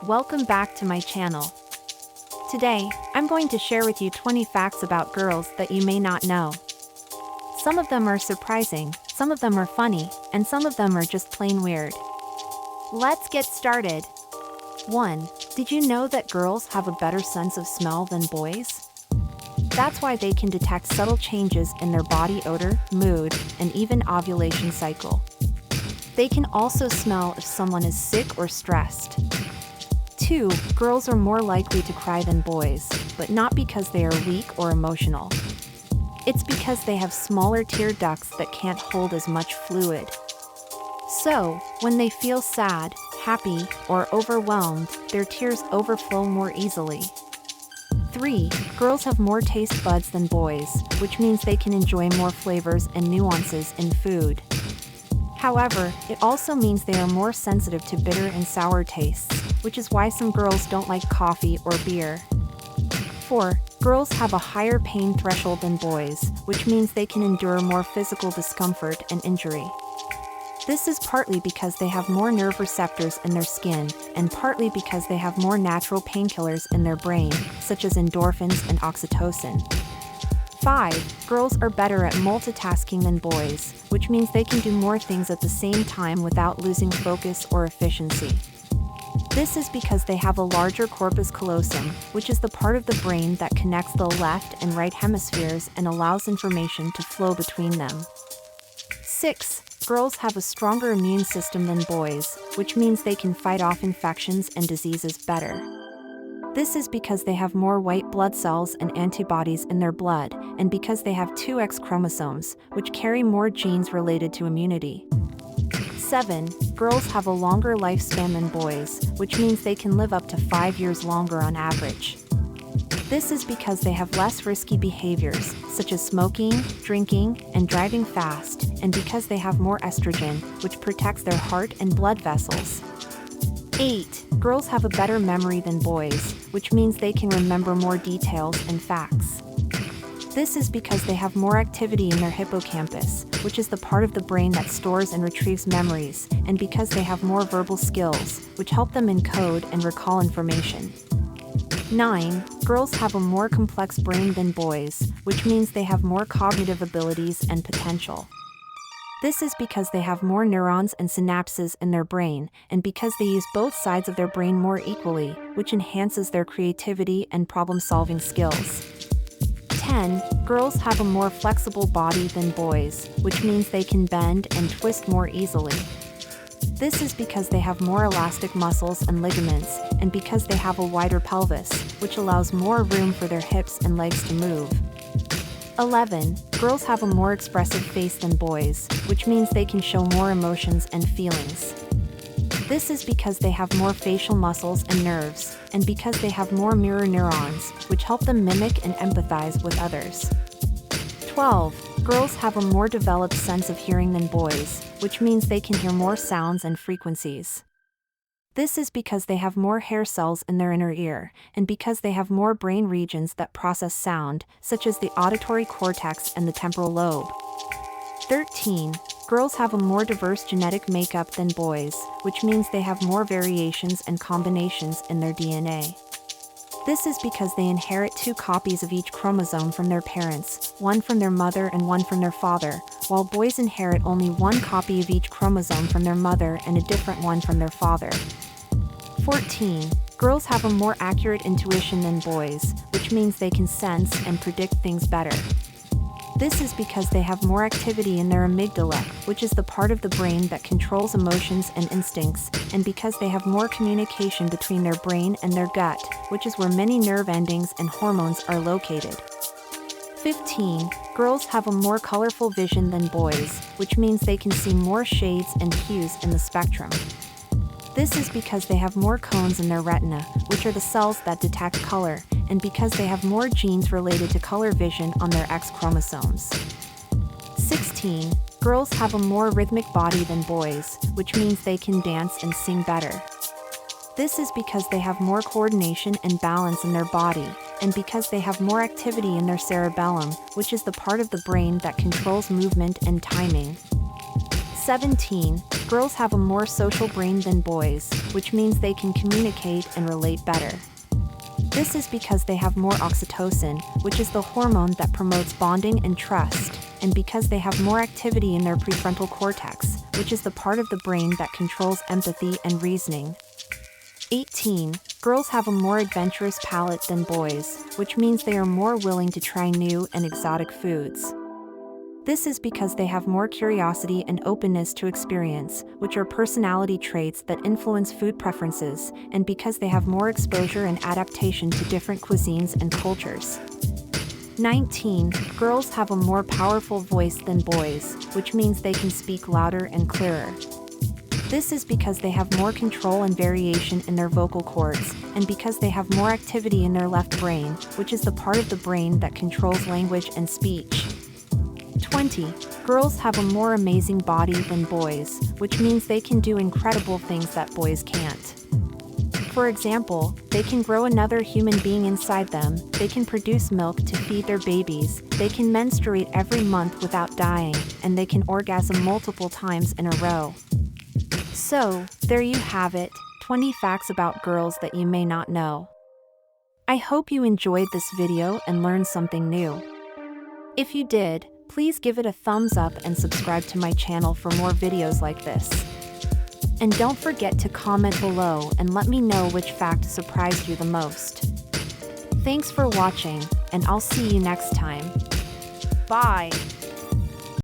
Welcome back to my channel. Today, I'm going to share with you 20 facts about girls that you may not know. Some of them are surprising, some of them are funny, and some of them are just plain weird. Let's get started. 1. Did you know that girls have a better sense of smell than boys? That's why they can detect subtle changes in their body odor, mood, and even ovulation cycle. They can also smell if someone is sick or stressed. 2. Girls are more likely to cry than boys, but not because they are weak or emotional. It's because they have smaller tear ducts that can't hold as much fluid. So, when they feel sad, happy, or overwhelmed, their tears overflow more easily. 3. Girls have more taste buds than boys, which means they can enjoy more flavors and nuances in food. However, it also means they are more sensitive to bitter and sour tastes, which is why some girls don't like coffee or beer. 4. Girls have a higher pain threshold than boys, which means they can endure more physical discomfort and injury. This is partly because they have more nerve receptors in their skin, and partly because they have more natural painkillers in their brain, such as endorphins and oxytocin. 5. Girls are better at multitasking than boys, which means they can do more things at the same time without losing focus or efficiency. This is because they have a larger corpus callosum, which is the part of the brain that connects the left and right hemispheres and allows information to flow between them. 6. Girls have a stronger immune system than boys, which means they can fight off infections and diseases better. This is because they have more white blood cells and antibodies in their blood, and because they have two X chromosomes, which carry more genes related to immunity. 7. Girls have a longer lifespan than boys, which means they can live up to 5 years longer on average. This is because they have less risky behaviors, such as smoking, drinking, and driving fast, and because they have more estrogen, which protects their heart and blood vessels. 8. Girls have a better memory than boys, which means they can remember more details and facts. This is because they have more activity in their hippocampus, which is the part of the brain that stores and retrieves memories, and because they have more verbal skills, which help them encode and recall information. 9. Girls have a more complex brain than boys, which means they have more cognitive abilities and potential. This is because they have more neurons and synapses in their brain, and because they use both sides of their brain more equally, which enhances their creativity and problem-solving skills. 10. Girls have a more flexible body than boys, which means they can bend and twist more easily. This is because they have more elastic muscles and ligaments, and because they have a wider pelvis, which allows more room for their hips and legs to move. 11. Girls have a more expressive face than boys, which means they can show more emotions and feelings. This is because they have more facial muscles and nerves, and because they have more mirror neurons, which help them mimic and empathize with others. 12. Girls have a more developed sense of hearing than boys, which means they can hear more sounds and frequencies. This is because they have more hair cells in their inner ear, and because they have more brain regions that process sound, such as the auditory cortex and the temporal lobe. 13. Girls have a more diverse genetic makeup than boys, which means they have more variations and combinations in their DNA. This is because they inherit 2 copies of each chromosome from their parents, one from their mother and one from their father, while boys inherit only 1 copy of each chromosome from their mother and a different one from their father. 14. Girls have a more accurate intuition than boys, which means they can sense and predict things better. This is because they have more activity in their amygdala, which is the part of the brain that controls emotions and instincts, and because they have more communication between their brain and their gut, which is where many nerve endings and hormones are located. 15. Girls have a more colorful vision than boys, which means they can see more shades and hues in the spectrum. This is because they have more cones in their retina, which are the cells that detect color, and because they have more genes related to color vision on their X chromosomes. 16. Girls have a more rhythmic body than boys, which means they can dance and sing better. This is because they have more coordination and balance in their body, and because they have more activity in their cerebellum, which is the part of the brain that controls movement and timing. 17. Girls have a more social brain than boys, which means they can communicate and relate better. This is because they have more oxytocin, which is the hormone that promotes bonding and trust, and because they have more activity in their prefrontal cortex, which is the part of the brain that controls empathy and reasoning. 18. Girls have a more adventurous palate than boys, which means they are more willing to try new and exotic foods. This is because they have more curiosity and openness to experience, which are personality traits that influence food preferences, and because they have more exposure and adaptation to different cuisines and cultures. 19. Girls have a more powerful voice than boys, which means they can speak louder and clearer. This is because they have more control and variation in their vocal cords, and because they have more activity in their left brain, which is the part of the brain that controls language and speech. 20. Girls have a more amazing body than boys, which means they can do incredible things that boys can't. For example, they can grow another human being inside them, they can produce milk to feed their babies, they can menstruate every month without dying, and they can orgasm multiple times in a row. So, there you have it, 20 facts about girls that you may not know. I hope you enjoyed this video and learned something new. If you did, please give it a thumbs up and subscribe to my channel for more videos like this. And don't forget to comment below and let me know which fact surprised you the most. Thanks for watching, and I'll see you next time. Bye!